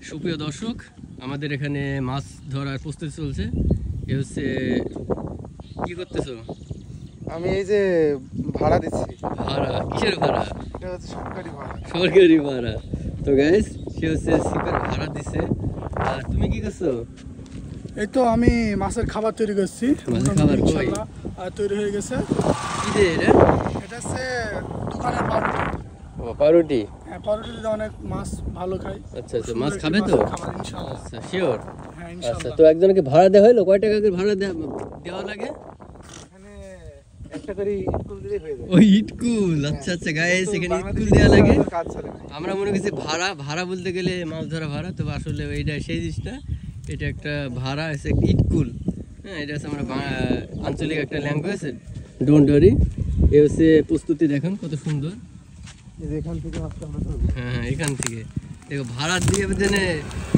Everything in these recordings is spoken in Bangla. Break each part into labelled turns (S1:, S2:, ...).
S1: সুপ্রিয় দর্শক, আমাদের এখানে মাছ ধরার প্রস্তুতি চলছে। এ হচ্ছে কি করতেছো?
S2: আমি এই যে ভাড়া দিচ্ছি।
S1: ভাড়া? কিসের ভাড়া?
S2: এটা হচ্ছে সরকারি ভাড়া।
S1: সরকারি ভাড়া। তো গাইস, সে হচ্ছে সিপের ভাড়া দিছে। আর তুমি কি করছো?
S3: এই তো আমি মাছের খাবার তৈরি করছি।
S1: মাছের খাবার কই?
S3: ইনশাআল্লাহ তৈরি হয়ে গেছে।
S1: কি রে এটা?
S3: এটা হচ্ছে দোকানের পাউরুটি।
S1: ও, পাউরুটি।
S3: হ্যাঁ, পাউরুটিতে অনেক মাছ ভালো খাই।
S1: আচ্ছা আচ্ছা, মাছ খাবে তো?
S3: খাবার ইনশাআল্লাহ।
S1: আচ্ছা, শিওর?
S3: হ্যাঁ,
S1: আচ্ছা,
S3: ইনশাআল্লাহ।
S1: তো একজনকে ভাড়া দেওয়া হলো? কয় টাকা করে ভাড়া দেওয়া লাগে?
S2: এখানে একটা করে ইটকুল দিলেই হয়ে যায়।
S1: ও, ইটকুল। আচ্ছা আচ্ছা গাইস, এখানে ইটকুল দেওয়া লাগে।
S2: কাজ চলে না।
S1: আমরা মনে করছি ভাড়া ভাড়া বলতে গেলে মাছ ধরা ভাড়া, তবে আসলে এইটা সেই জিনিসটা। এটা একটা ভাড়া, আছে একটা ইটকুল। হ্যাঁ, এটা হচ্ছে আমরা আঞ্চলিক একটা ল্যাঙ্গুয়েজ। Don't worry. এ হচ্ছে প্রস্তুতি, দেখুন কত সুন্দর।
S2: এই যে এখান থেকে মাছটা আমরা ধরবো।
S1: হ্যাঁ, এখান থেকে দেখো ভাড়া দিয়ে জেনে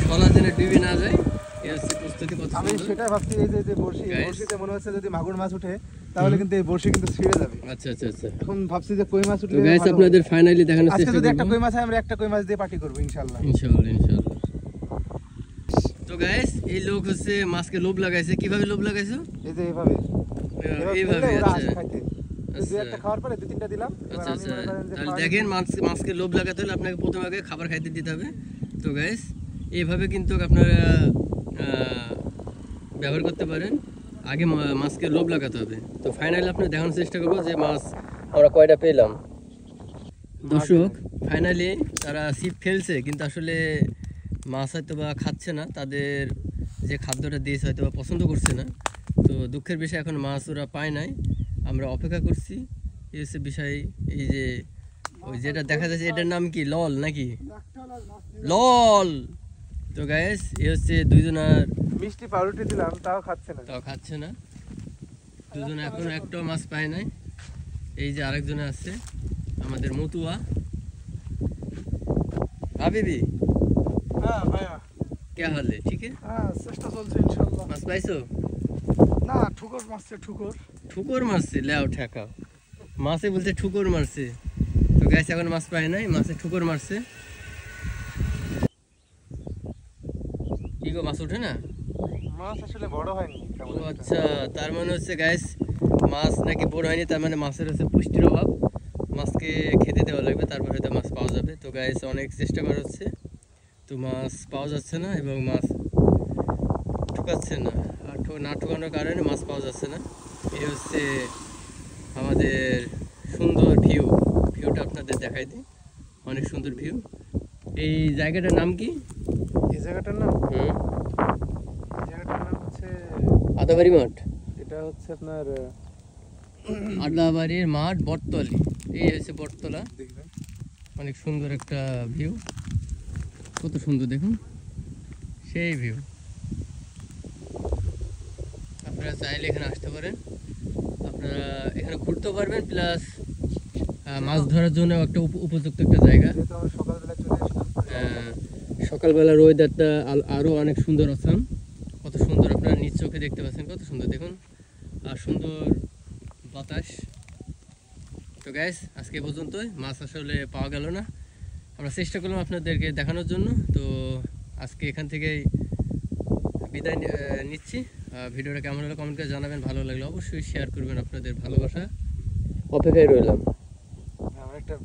S1: সলা জেনে ডুবে না যায়। এ হচ্ছে প্রস্তুতি, কত
S2: আমি
S1: সুন্দর।
S2: সেটাই ভাবছি, এই যে বড়শি,
S1: Guys.
S2: বড়শিতে মনে হচ্ছে যদি মাগুর মাছ ওঠে তাহলে কিন্তু এই বড়শি কিন্তু ছিঁড়ে যাবে।
S1: আচ্ছা আচ্ছা আচ্ছা।
S2: এখন ভাবছি যে কই মাছ
S1: তো
S2: উঠলে
S1: গাইস,
S2: ভালো হয়।
S1: আপনাদের ফাইনালি দেখানোর
S2: আজকে
S1: চেষ্টা
S2: যদি একটা
S1: করব
S2: কই মাছ হয় আমরা একটা কই মাছ দিয়ে পার্টি করব ইনশাআল্লাহ।
S1: ইনশাআল্লাহ ইনশাআল্লাহ। তো গাইস, এই লোক হচ্ছে মাছকে লোভ লাগাইছে। কিভাবে লোভ লাগাইছো?
S2: এই যে এইভাবে
S1: এইভাবে।
S2: ওরা
S1: আচ্ছা
S2: আসে খাইতে।
S1: আচ্ছা।
S2: দুই একটা খাওয়ার পরে দুই তিনটা দিলাম। এবার
S1: আচ্ছা
S2: আমি
S1: আচ্ছা,
S2: মনে করেন যে
S1: তাহলে
S2: খাওয়া
S1: দেখেন মাছকে লোভ লাগাতে হলে আপনাকে প্রথমে আগে খাবার খাইতে দিতে হবে। তো গাইস, এইভাবে কিন্তু আপনারা ব্যবহার করতে পারেন। আগে মাছকে লোভ লাগাতে হবে। তো ফাইনালি আপনার দেখানোর চেষ্টা করবো যে মাছ আমরা কয়টা পেলাম। দর্শক, ফাইনালি তারা ছিপ ফেলছে, কিন্তু আসলে মাছ হয়তো বা খাচ্ছে না, তাদের যে খাদ্যটা দিয়েছে হয়তো বা পছন্দ করছে না। তো দুঃখের বিষয়, এখন মাছ ওরা পায় নাই, আমরা অপেক্ষা করছি। এই হচ্ছে বিষয়। এই যে ওই যেটা দেখা যাচ্ছে, এটার নাম কি, লল নাকি? লল। তো গাইস, এ হচ্ছে দুইজনার,
S2: মিষ্টি পাউরুটি দিলাম তাও খাচ্ছে না।
S1: তাও খাচ্ছে না। দুজনে এখন একটাও মাছ পায় নাই। এই যে আরেকজনে আছে, আমাদের মতুয়া হাবিবি।
S3: হ্যাঁ ভাইয়া।
S1: কে হালে? ঠিক আছে,
S3: হ্যাঁ, চেষ্টা চলছে ইনশাআল্লাহ।
S1: মাছ পাইছো?
S3: না, ঠুকর মারছে ঠুকর।
S1: ঠুকর মারছে? লেও ঠেকাও, মাছে বলছে ঠুকর মারছে। তো গাইস, এখন মাছ পায় নাই, মাছে ঠুকর মারছে। কি গো, মাছ ওঠে না?
S2: মাছ আসলে বড় হয়নি
S1: ও
S2: তেমন একটা।
S1: আচ্ছা, তার মানে হচ্ছে গাইস, মাছ নাকি বড় হয়নি, তার মানে মাছের হচ্ছে পুষ্টির অভাব। মাছকে খেতে দেওয়া লাগবে, তারপর হয়তো মাছ পাওয়া যাবে। তো গাইস, অনেক চেষ্টা করা হচ্ছে, তো মাছ পাওয়া যাচ্ছে না, এবং মাছ ঠুকাচ্ছে না। আর না ঠুকানোর কারণে মাছ পাওয়া যাচ্ছে না। এই হচ্ছে আমাদের সুন্দর ভিউটা আপনাদের দেখাই দিই। অনেক সুন্দর ভিউ। এই জায়গাটার নাম কি?
S2: এই জায়গাটার নাম
S1: হুম,
S2: এই জায়গাটার নাম হচ্ছে,
S1: আদাবাড়ি মাঠ।
S2: এটা হচ্ছে আপনার
S1: আদাবাড়ির মাঠ, বটতলি। এই হচ্ছে বটতলা।
S2: দেখবেন
S1: অনেক সুন্দর একটা ভিউ, কত সুন্দর দেখুন, সেই ভিউ। আপনারা চাইলে এখানে আসতে পারেন, আপনারা এখানে ঘুরতেও পারবেন, প্লাস মাছ ধরার জন্য একটা উপযুক্ত একটা জায়গা।
S2: যেহেতু আমরা সকালবেলা চলে আসলাম।
S1: সকালবেলার ওয়েদারটা আরও অনেক সুন্দর আসাম। কত সুন্দর, আপনারা নিজ চোখে দেখতে পাচ্ছেন, কত সুন্দর দেখুন, আর সুন্দর বাতাস। তো গ্যাস, আজকে পর্যন্তই। মাছ আসলে পাওয়া গেল না, আমরা চেষ্টা করলাম আপনাদেরকে দেখানোর জন্য। তো আজকে এখান থেকেই বিদায় নিচ্ছি। ভিডিওটা কেমন হলো কমেন্ট করে জানাবেন, ভালো লাগলে অবশ্যই শেয়ার করবেন, আপনাদের ভালোবাসা অপেক্ষায় রইলাম।
S2: আমরা একটা